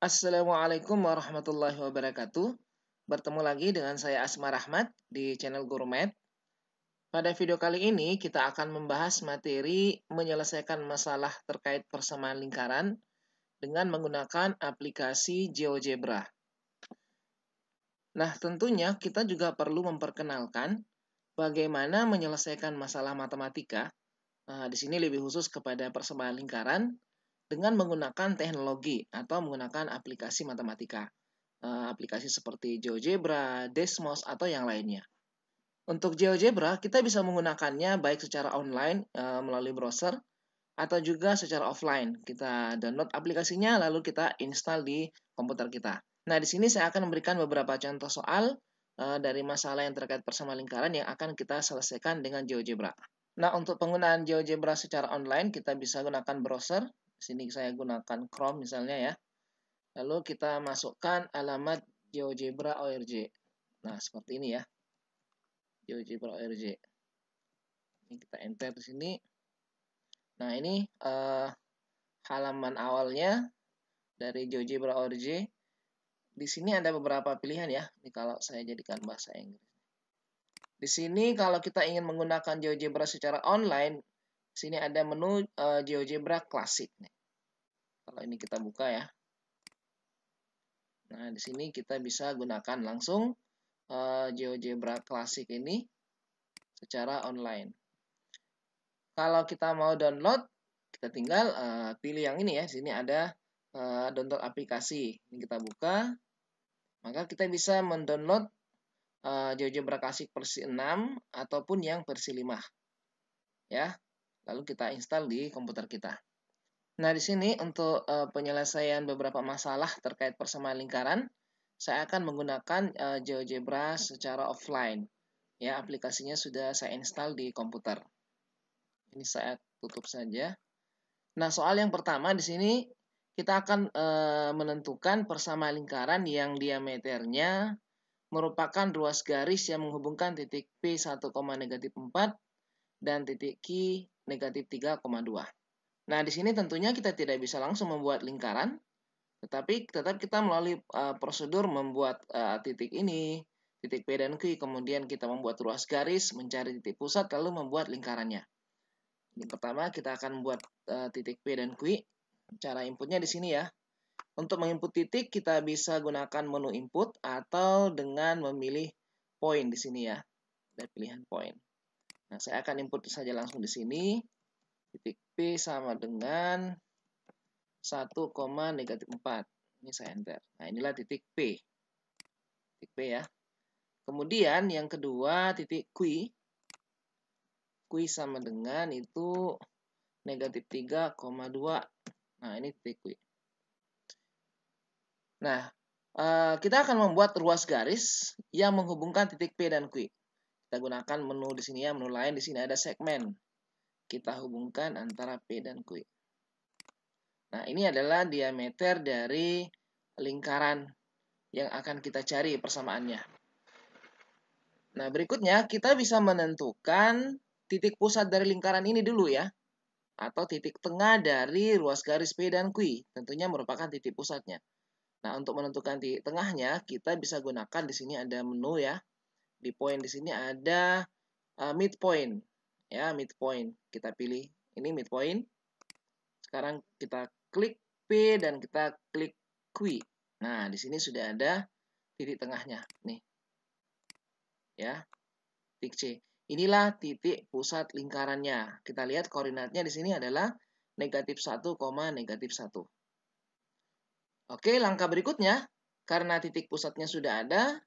Assalamualaikum warahmatullahi wabarakatuh. Bertemu lagi dengan saya Asma Rahmat di channel Gurumed. Pada video kali ini kita akan membahas materi menyelesaikan masalah terkait persamaan lingkaran dengan menggunakan aplikasi GeoGebra. Nah, tentunya kita juga perlu memperkenalkan bagaimana menyelesaikan masalah matematika. Di sini lebih khusus kepada persamaan lingkaran dengan menggunakan teknologi atau menggunakan aplikasi matematika. Aplikasi seperti GeoGebra, Desmos, atau yang lainnya. Untuk GeoGebra, kita bisa menggunakannya baik secara online melalui browser atau juga secara offline. Kita download aplikasinya lalu kita install di komputer kita. Nah, di sini saya akan memberikan beberapa contoh soal dari masalah yang terkait persamaan lingkaran yang akan kita selesaikan dengan GeoGebra. Nah, untuk penggunaan GeoGebra secara online, kita bisa gunakan browser. Di sini saya gunakan Chrome misalnya ya. Lalu kita masukkan alamat GeoGebra ORG. Nah, seperti ini ya. GeoGebra ORG. Ini kita enter di sini. Nah, ini halaman awalnya dari GeoGebra ORG. Di sini ada beberapa pilihan ya. Ini kalau saya jadikan bahasa Inggris. Di sini kalau kita ingin menggunakan GeoGebra secara online, di sini ada menu GeoGebra Classic. Kalau ini kita buka ya. Nah, di sini kita bisa gunakan langsung GeoGebra Classic ini secara online. Kalau kita mau download, kita tinggal pilih yang ini ya. Di sini ada download aplikasi. Ini kita buka. Maka kita bisa mendownload GeoGebra Classic versi 6 ataupun yang versi 5. Ya. Lalu kita install di komputer kita. Nah, di sini untuk penyelesaian beberapa masalah terkait persamaan lingkaran, saya akan menggunakan GeoGebra secara offline. Ya, aplikasinya sudah saya install di komputer. Ini saya tutup saja. Nah, soal yang pertama di sini kita akan menentukan persamaan lingkaran yang diameternya merupakan ruas garis yang menghubungkan titik P 1, -4 dan titik Q -3,2. Nah, di sini tentunya kita tidak bisa langsung membuat lingkaran, tetapi tetap kita melalui prosedur membuat titik ini, titik P dan Q, kemudian kita membuat ruas garis, mencari titik pusat, lalu membuat lingkarannya. Ini pertama kita akan membuat titik P dan Q. Cara inputnya di sini ya. Untuk menginput titik kita bisa gunakan menu input atau dengan memilih poin di sini ya. Ada pilihan poin. Nah, saya akan input saja langsung di sini. Titik P sama dengan 1, -4. Ini saya enter. Nah, inilah titik P. Titik P ya. Kemudian yang kedua titik Q. Q sama dengan itu -3,2. Nah, ini titik Q. Nah, kita akan membuat ruas garis yang menghubungkan titik P dan Q. Kita gunakan menu di sini ya, menu lain di sini ada segmen. Kita hubungkan antara P dan Q. Nah, ini adalah diameter dari lingkaran yang akan kita cari persamaannya. Nah, berikutnya kita bisa menentukan titik pusat dari lingkaran ini dulu ya. Atau titik tengah dari ruas garis P dan Q. Tentunya merupakan titik pusatnya. Nah, untuk menentukan titik tengahnya, kita bisa gunakan di sini ada menu ya. Di poin di sini ada midpoint. Ya, midpoint. Kita pilih ini midpoint. Sekarang kita klik P dan kita klik Q. Nah, di sini sudah ada titik tengahnya. Nih. Ya. Titik C. Inilah titik pusat lingkarannya. Kita lihat koordinatnya di sini adalah -1, -1. Oke, langkah berikutnya, karena titik pusatnya sudah ada,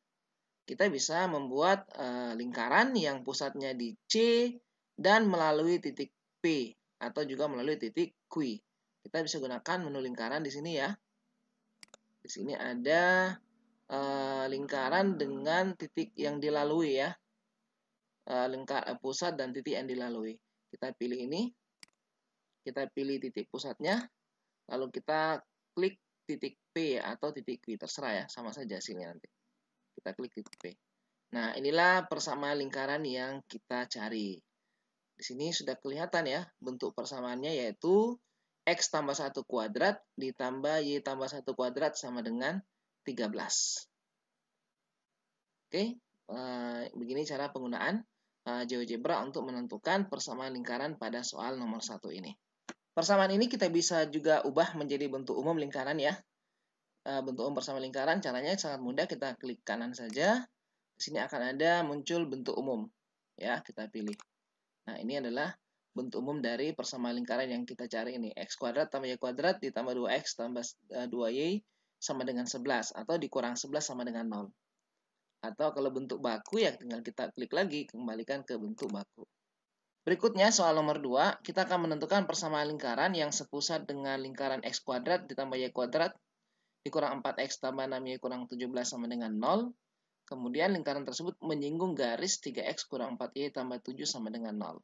kita bisa membuat lingkaran yang pusatnya di C dan melalui titik P atau juga melalui titik Q. Kita bisa gunakan menu lingkaran di sini ya. Di sini ada lingkaran dengan titik yang dilalui ya. Pusat dan titik yang dilalui. Kita pilih ini. Kita pilih titik pusatnya. Lalu kita klik titik P atau titik Q. Terserah ya, sama saja hasilnya nanti. Kita klik titik P. Nah, inilah persamaan lingkaran yang kita cari. Di sini sudah kelihatan ya bentuk persamaannya, yaitu X tambah 1 kuadrat ditambah Y tambah 1 kuadrat sama dengan 13. Oke, begini cara penggunaan GeoGebra untuk menentukan persamaan lingkaran pada soal nomor 1 ini. Persamaan ini kita bisa juga ubah menjadi bentuk umum lingkaran ya. Bentuk umum persamaan lingkaran caranya sangat mudah, kita klik kanan saja. Di sini akan ada muncul bentuk umum. Ya, kita pilih. Nah, ini adalah bentuk umum dari persamaan lingkaran yang kita cari ini. X kuadrat tambah Y kuadrat ditambah 2X tambah 2Y sama dengan 11. Atau dikurang 11 sama dengan 0. Atau kalau bentuk baku ya tinggal kita klik lagi, kembalikan ke bentuk baku. Berikutnya soal nomor 2, kita akan menentukan persamaan lingkaran yang sepusat dengan lingkaran X kuadrat ditambah Y kuadrat dikurang 4X tambah 6Y kurang 17 sama dengan 0. Kemudian lingkaran tersebut menyinggung garis 3X kurang 4Y tambah 7 sama dengan 0.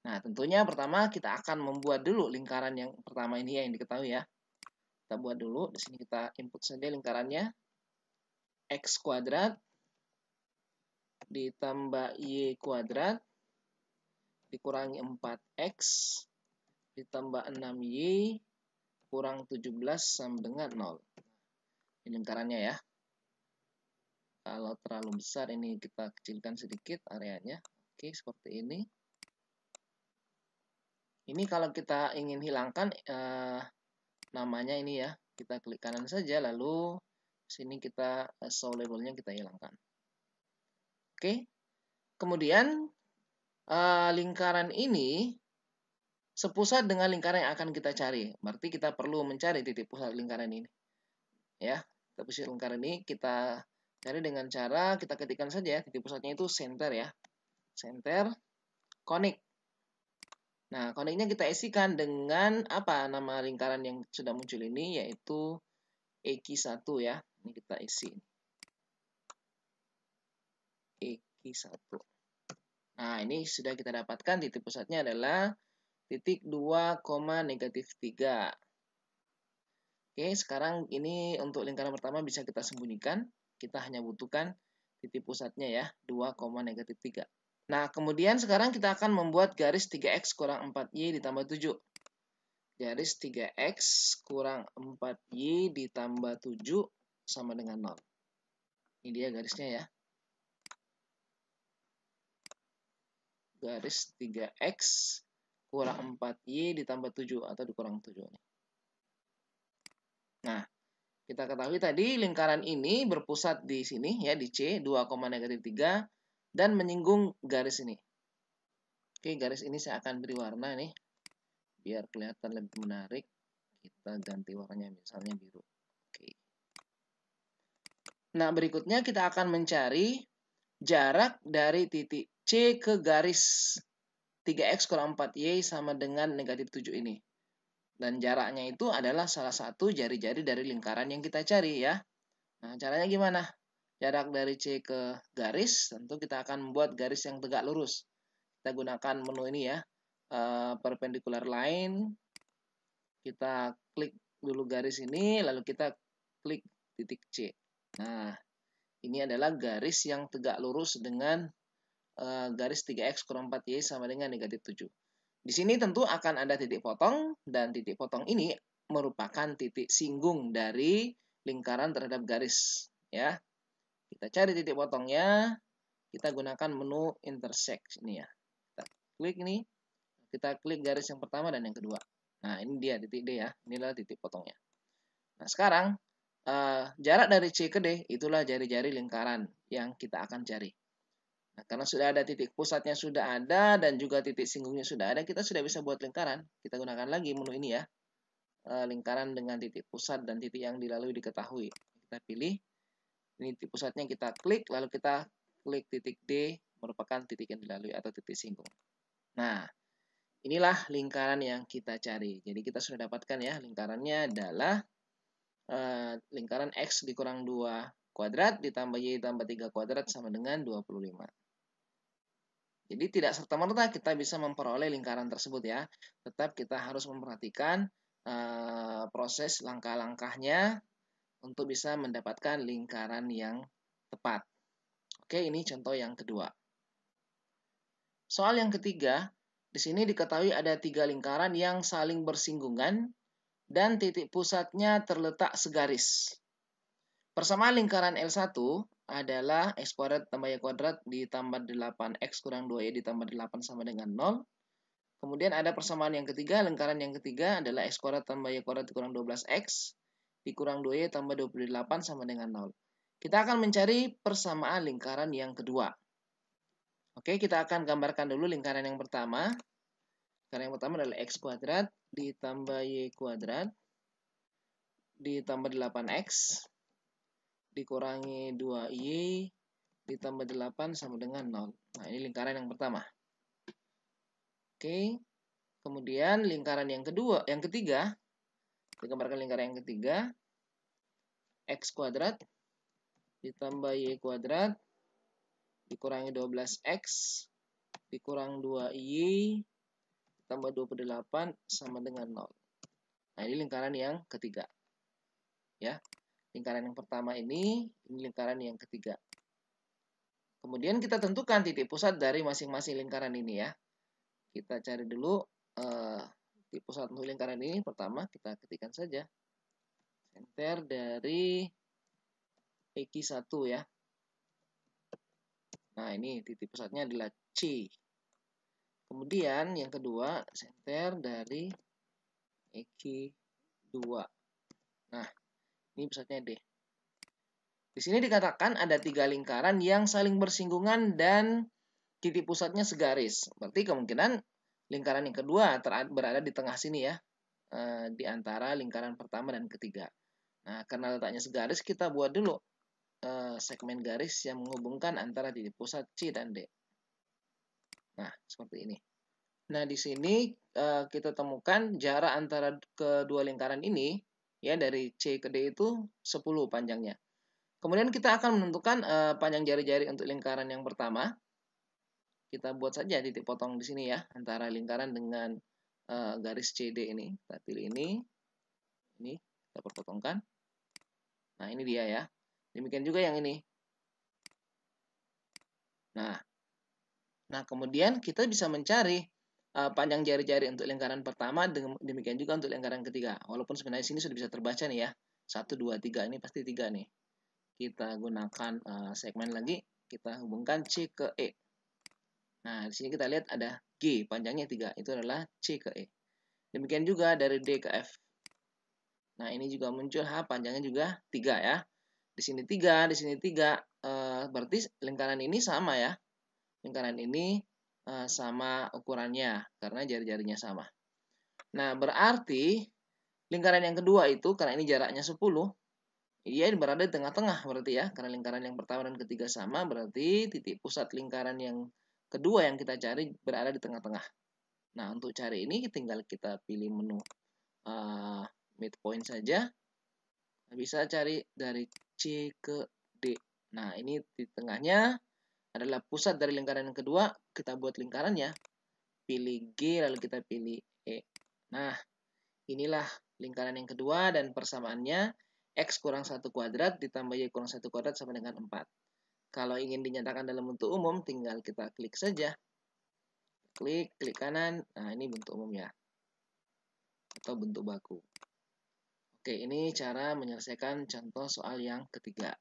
Nah, tentunya pertama kita akan membuat dulu lingkaran yang pertama ini ya, yang diketahui ya. Kita buat dulu, di sini kita input saja lingkarannya. X kuadrat ditambah Y kuadrat dikurangi 4X ditambah 6Y kurang 17 sama dengan 0. Ini lingkarannya ya. Kalau terlalu besar ini kita kecilkan sedikit areanya. Oke, seperti ini. Ini kalau kita ingin hilangkan namanya ini ya. Kita klik kanan saja, lalu sini kita show labelnya kita hilangkan. Oke. Kemudian lingkaran ini sepusat dengan lingkaran yang akan kita cari. Berarti kita perlu mencari titik pusat lingkaran ini. Ya, titik pusat lingkaran ini kita cari dengan cara kita ketikkan saja titik pusatnya itu center ya. Center, connect. Nah, connect-nya kita isikan dengan apa nama lingkaran yang sudah muncul ini, yaitu EQ1 ya. Ini kita isi. EQ1. Nah, ini sudah kita dapatkan titik pusatnya adalah titik 2, -3. Oke, sekarang ini untuk lingkaran pertama bisa kita sembunyikan. Kita hanya butuhkan titik pusatnya ya, 2, -3. Nah, kemudian sekarang kita akan membuat garis 3X kurang 4Y ditambah 7. Garis 3X kurang 4Y ditambah 7 sama dengan 0. Ini dia garisnya ya. Garis 3X kurang 4Y ditambah 7 atau dikurang 7. Nah, kita ketahui tadi lingkaran ini berpusat di sini ya, di C, 2, -3 dan menyinggung garis ini. Oke, garis ini saya akan beri warna nih biar kelihatan lebih menarik. Kita ganti warnanya misalnya biru. Oke. Nah, berikutnya kita akan mencari jarak dari titik C ke garis 3X kurang 4Y sama dengan -7 ini. Dan jaraknya itu adalah salah satu jari-jari dari lingkaran yang kita cari ya. Nah, caranya gimana? Jarak dari C ke garis, tentu kita akan membuat garis yang tegak lurus. Kita gunakan menu ini ya, perpendicular line. Kita klik dulu garis ini, lalu kita klik titik C. Nah, ini adalah garis yang tegak lurus dengan garis 3X kurang 4Y sama dengan -7. Di sini tentu akan ada titik potong, dan titik potong ini merupakan titik singgung dari lingkaran terhadap garis. Ya, kita cari titik potongnya, kita gunakan menu intersect ini ya. Kita klik ini, kita klik garis yang pertama dan yang kedua. Nah, ini dia titik D ya, inilah titik potongnya. Nah, sekarang jarak dari C ke D itulah jari-jari lingkaran yang kita akan cari. Nah, karena sudah ada titik pusatnya sudah ada dan juga titik singgungnya sudah ada, kita sudah bisa buat lingkaran. Kita gunakan lagi menu ini ya. Lingkaran dengan titik pusat dan titik yang dilalui diketahui. Kita pilih. Ini titik pusatnya kita klik, lalu kita klik titik D merupakan titik yang dilalui atau titik singgung. Nah, inilah lingkaran yang kita cari. Jadi kita sudah dapatkan ya, lingkarannya adalah lingkaran X dikurang 2 kuadrat ditambah Y tambah 3 kuadrat sama dengan 25. Jadi tidak serta-merta kita bisa memperoleh lingkaran tersebut ya. Tetap kita harus memperhatikan proses langkah-langkahnya untuk bisa mendapatkan lingkaran yang tepat. Oke, ini contoh yang kedua. Soal yang ketiga, Di sini diketahui ada 3 lingkaran yang saling bersinggungan dan titik pusatnya terletak segaris. Persamaan lingkaran L1 adalah X kuadrat tambah Y kuadrat ditambah 8X kurang 2Y ditambah 8 sama dengan 0. Kemudian ada persamaan yang ketiga, lingkaran yang ketiga adalah X kuadrat tambah Y kuadrat dikurang 12X dikurang 2Y tambah 28 sama dengan 0. Kita akan mencari persamaan lingkaran yang kedua. Oke, kita akan gambarkan dulu lingkaran yang pertama. Lingkaran yang pertama adalah X kuadrat ditambah Y kuadrat ditambah 8X dikurangi 2Y ditambah 8 sama dengan 0. Nah, ini lingkaran yang pertama. Oke. Kemudian lingkaran yang kedua, yang ketiga, kita gambarkan lingkaran yang ketiga, X kuadrat ditambah Y kuadrat dikurangi 12X dikurang 2Y ditambah 28 sama dengan 0. Nah, ini lingkaran yang ketiga. Ya. Lingkaran yang pertama ini lingkaran yang ketiga. Kemudian kita tentukan titik pusat dari masing-masing lingkaran ini ya. Kita cari dulu titik pusat untuk lingkaran ini. Pertama kita ketikkan saja senter dari X1 ya. Nah, ini titik pusatnya adalah C. Kemudian yang kedua senter dari X2. Nah, ini pusatnya D. Di sini dikatakan ada 3 lingkaran yang saling bersinggungan dan titik pusatnya segaris. Berarti kemungkinan lingkaran yang kedua berada di tengah sini ya. Di antara lingkaran pertama dan ketiga. Nah, karena letaknya segaris, kita buat dulu segmen garis yang menghubungkan antara titik pusat C dan D. Nah, seperti ini. Nah, di sini kita temukan jarak antara kedua lingkaran ini ya dari C ke D itu 10 panjangnya. Kemudian kita akan menentukan panjang jari-jari untuk lingkaran yang pertama. Kita buat saja titik potong di sini ya antara lingkaran dengan garis CD ini. Kita pilih ini kita perpotongkan. Nah, ini dia ya. Demikian juga yang ini. Nah, kemudian kita bisa mencari panjang jari-jari untuk lingkaran pertama, demikian juga untuk lingkaran ketiga. Walaupun sebenarnya sini sudah bisa terbaca nih ya. 1, 2, 3, ini pasti 3 nih. Kita gunakan segmen lagi, kita hubungkan C ke E. Nah, di sini kita lihat ada G, panjangnya 3. Itu adalah C ke E. Demikian juga dari D ke F. Nah, ini juga muncul H, panjangnya juga 3 ya. Di sini 3, di sini 3. Berarti lingkaran ini sama ya. Lingkaran ini sama ukurannya karena jari-jarinya sama. Nah, berarti lingkaran yang kedua itu karena ini jaraknya 10, dia berada di tengah-tengah berarti ya. Karena lingkaran yang pertama dan ketiga sama, berarti titik pusat lingkaran yang kedua yang kita cari berada di tengah-tengah. Nah, untuk cari ini tinggal kita pilih menu midpoint saja. Bisa cari dari C ke D. Nah, ini di tengahnya adalah pusat dari lingkaran yang kedua, kita buat lingkarannya, pilih G lalu kita pilih E. Nah, inilah lingkaran yang kedua dan persamaannya X kurang 1 kuadrat ditambah Y kurang 1 kuadrat sama dengan 4. Kalau ingin dinyatakan dalam bentuk umum, tinggal kita klik saja. Klik kanan, nah ini bentuk umumnya. Atau bentuk baku. Oke, ini cara menyelesaikan contoh soal yang ketiga.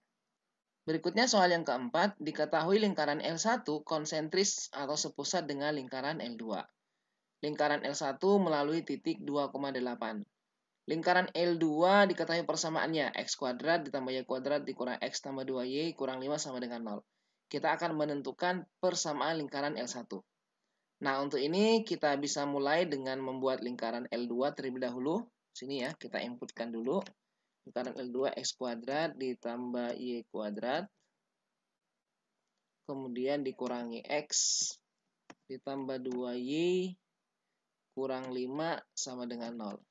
Berikutnya soal yang keempat, diketahui lingkaran L1 konsentris atau sepusat dengan lingkaran L2. Lingkaran L1 melalui titik 2,8. Lingkaran L2 diketahui persamaannya, X kuadrat ditambah Y kuadrat dikurang X tambah 2Y kurang 5 sama dengan 0. Kita akan menentukan persamaan lingkaran L1. Nah, untuk ini kita bisa mulai dengan membuat lingkaran L2 terlebih dahulu. Sini ya, kita inputkan dulu. Lingkaran L2 X kuadrat ditambah Y kuadrat. Kemudian dikurangi X ditambah 2Y kurang 5 sama dengan 0.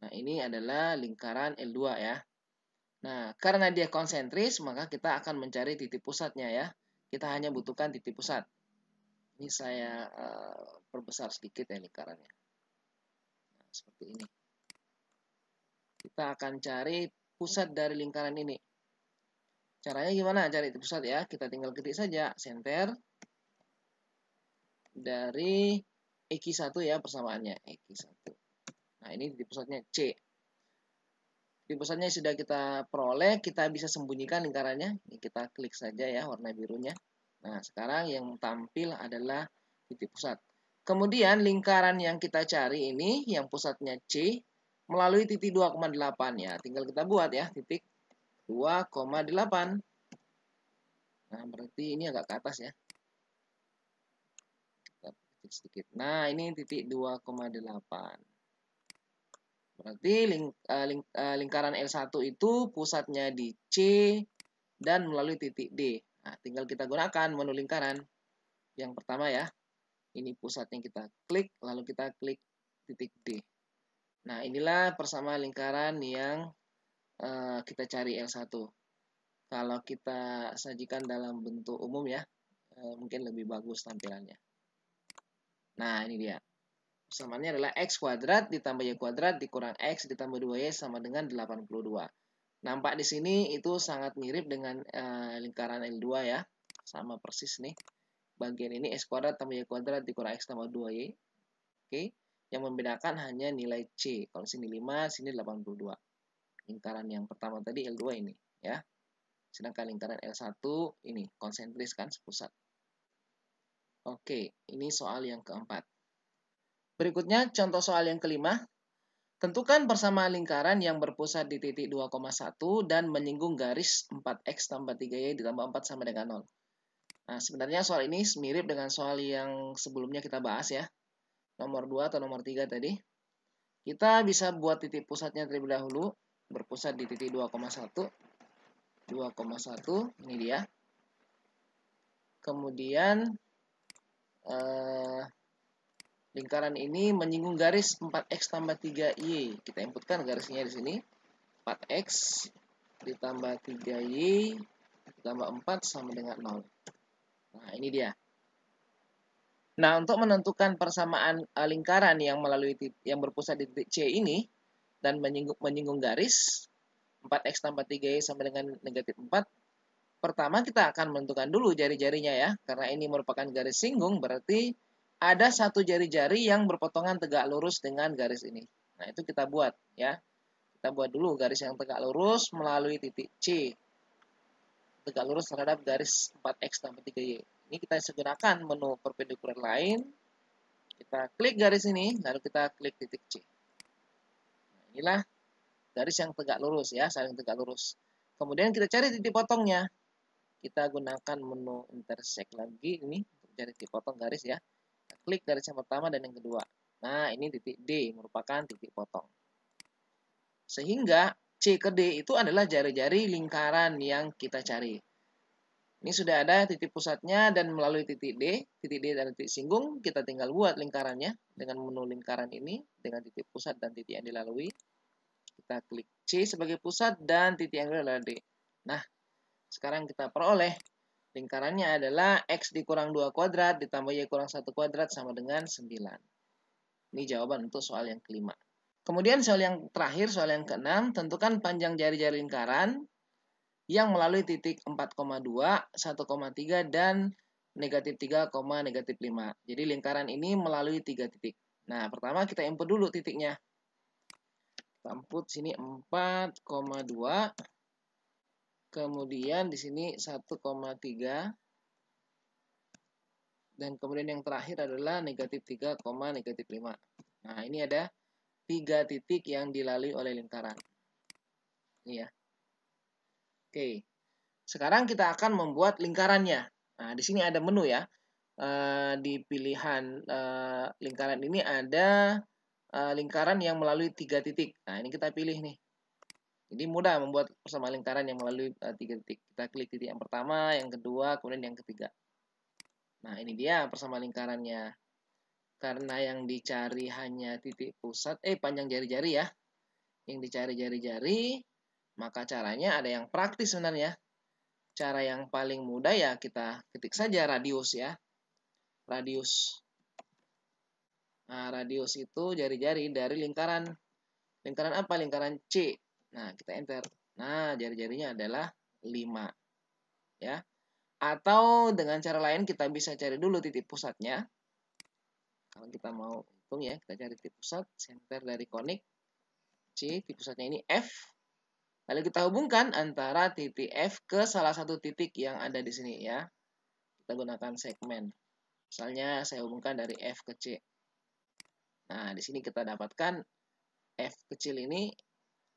Nah, ini adalah lingkaran L2 ya. Nah, karena dia konsentris, maka kita akan mencari titik pusatnya ya. Kita hanya butuhkan titik pusat. Ini saya perbesar sedikit ya lingkarannya. Nah, seperti ini. Kita akan cari pusat dari lingkaran ini. Caranya gimana cari pusat ya? Kita tinggal ketik saja center dari EQ1 ya persamaannya, EQ1. Nah, ini titik pusatnya C. Titik pusatnya sudah kita peroleh, kita bisa sembunyikan lingkarannya. Ini kita klik saja ya warna birunya. Nah, sekarang yang tampil adalah titik pusat. Kemudian lingkaran yang kita cari ini, yang pusatnya C, melalui titik 2,8 ya. Tinggal kita buat ya, titik 2,8. Nah, berarti ini agak ke atas ya. Sedikit. Nah, ini titik 2,8. Berarti lingkaran L1 itu pusatnya di C dan melalui titik D. Nah, tinggal kita gunakan menu lingkaran. Yang pertama ya. Ini pusatnya kita klik, lalu kita klik titik D. Nah, inilah persamaan lingkaran yang kita cari L1. Kalau kita sajikan dalam bentuk umum ya, mungkin lebih bagus tampilannya. Nah, ini dia. Persamaannya adalah X kuadrat ditambah Y kuadrat dikurang X ditambah 2Y sama dengan 82. Nampak di sini itu sangat mirip dengan lingkaran L2 ya. Sama persis nih. Bagian ini X kuadrat tambah Y kuadrat dikurang X tambah 2Y. Oke. Yang membedakan hanya nilai C. Kalau sini 5, sini 82. Lingkaran yang pertama tadi L2 ini ya. Sedangkan lingkaran L1 ini konsentris kan sepusat. Oke, ini soal yang keempat. Berikutnya contoh soal yang kelima. Tentukan persamaan lingkaran yang berpusat di titik 2,1 dan menyinggung garis 4x tambah 3y ditambah 4 sama dengan 0. Nah, sebenarnya soal ini mirip dengan soal yang sebelumnya kita bahas ya. Nomor 2 atau nomor 3 tadi. Kita bisa buat titik pusatnya terlebih dahulu. Berpusat di titik 2,1. 2,1, ini dia. Kemudian lingkaran ini menyinggung garis 4x tambah 3y. Kita inputkan garisnya di sini. 4x ditambah 3y ditambah 4 sama dengan 0. Nah, ini dia. Nah, untuk menentukan persamaan lingkaran yang berpusat di titik C ini dan menyinggung garis 4x tambah 3y sama dengan negatif 4, pertama kita akan menentukan dulu jari-jarinya ya. Karena ini merupakan garis singgung, berarti ada satu jari-jari yang berpotongan tegak lurus dengan garis ini. Nah, itu kita buat ya. Kita buat dulu garis yang tegak lurus melalui titik C. Tegak lurus terhadap garis 4x tambah 3y. Ini kita gunakan menu perpendikular lain. Kita klik garis ini, lalu kita klik titik C. Nah, inilah garis yang tegak lurus ya, saling tegak lurus. Kemudian kita cari titik potongnya. Kita gunakan menu intersect lagi ini untuk cari titik potong garis ya. Kita klik garis yang pertama dan yang kedua. Nah, ini titik D merupakan titik potong. Sehingga C ke D itu adalah jari-jari lingkaran yang kita cari. Ini sudah ada titik pusatnya dan melalui titik D dan titik singgung, kita tinggal buat lingkarannya dengan menu lingkaran ini dengan titik pusat dan titik yang dilalui. Kita klik C sebagai pusat dan titik yang adalah D. Nah, sekarang kita peroleh lingkarannya adalah X dikurang 2 kuadrat ditambah Y kurang 1 kuadrat sama dengan 9. Ini jawaban untuk soal yang kelima. Kemudian soal yang terakhir, soal yang keenam, tentukan panjang jari-jari lingkaran yang melalui titik 4,2, 1,3, dan negatif 3, negatif 5. Jadi lingkaran ini melalui 3 titik. Nah, pertama kita input dulu titiknya. Kita input sini 4,2. Kemudian di sini 1,3 dan kemudian yang terakhir adalah negatif 3, negatif 5. Nah, ini ada 3 titik yang dilalui oleh lingkaran. Ini ya. Oke. Sekarang kita akan membuat lingkarannya. Nah, di sini ada menu ya. Di pilihan lingkaran ini ada lingkaran yang melalui 3 titik. Nah, ini kita pilih nih. Jadi mudah membuat persamaan lingkaran yang melalui 3 titik. Kita klik titik yang pertama, yang kedua, kemudian yang ketiga. Nah, ini dia persamaan lingkarannya. Karena yang dicari hanya titik pusat, panjang jari-jari ya. Yang dicari jari-jari, maka caranya ada yang praktis sebenarnya. Cara yang paling mudah ya kita ketik saja radius ya. Radius. Nah, radius itu jari-jari dari lingkaran. Lingkaran apa? Lingkaran C. Nah, kita enter. Nah, jari-jarinya adalah 5. Ya. Atau dengan cara lain kita bisa cari dulu titik pusatnya. Kalau kita mau hitung ya, kita cari titik pusat, center dari konik C, titik pusatnya ini F. Lalu kita hubungkan antara titik F ke salah satu titik yang ada di sini ya. Kita gunakan segmen. Misalnya saya hubungkan dari F ke C. Nah, di sini kita dapatkan F kecil ini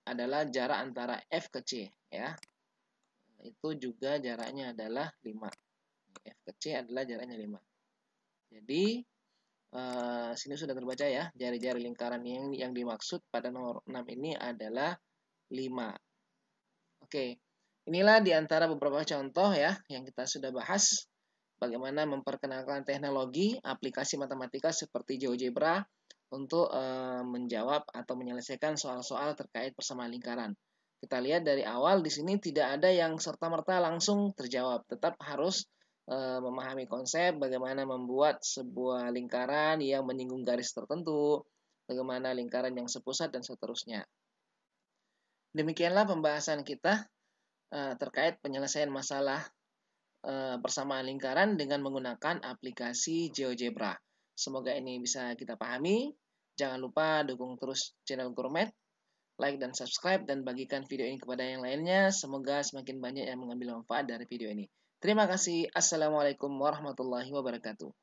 adalah jarak antara F ke C ya. Itu juga jaraknya adalah 5. F ke C adalah jaraknya 5. Jadi sini sudah terbaca ya, jari-jari lingkaran yang dimaksud pada nomor 6 ini adalah 5. Oke, inilah diantara beberapa contoh ya yang kita sudah bahas. Bagaimana memperkenalkan teknologi aplikasi matematika seperti GeoGebra untuk menjawab atau menyelesaikan soal-soal terkait persamaan lingkaran. Kita lihat dari awal di sini tidak ada yang serta-merta langsung terjawab, tetap harus memahami konsep bagaimana membuat sebuah lingkaran yang menyinggung garis tertentu, bagaimana lingkaran yang sepusat dan seterusnya. Demikianlah pembahasan kita terkait penyelesaian masalah persamaan lingkaran dengan menggunakan aplikasi GeoGebra. Semoga ini bisa kita pahami. Jangan lupa dukung terus channel Gourmet, like dan subscribe, dan bagikan video ini kepada yang lainnya. Semoga semakin banyak yang mengambil manfaat dari video ini. Terima kasih. Assalamualaikum warahmatullahi wabarakatuh.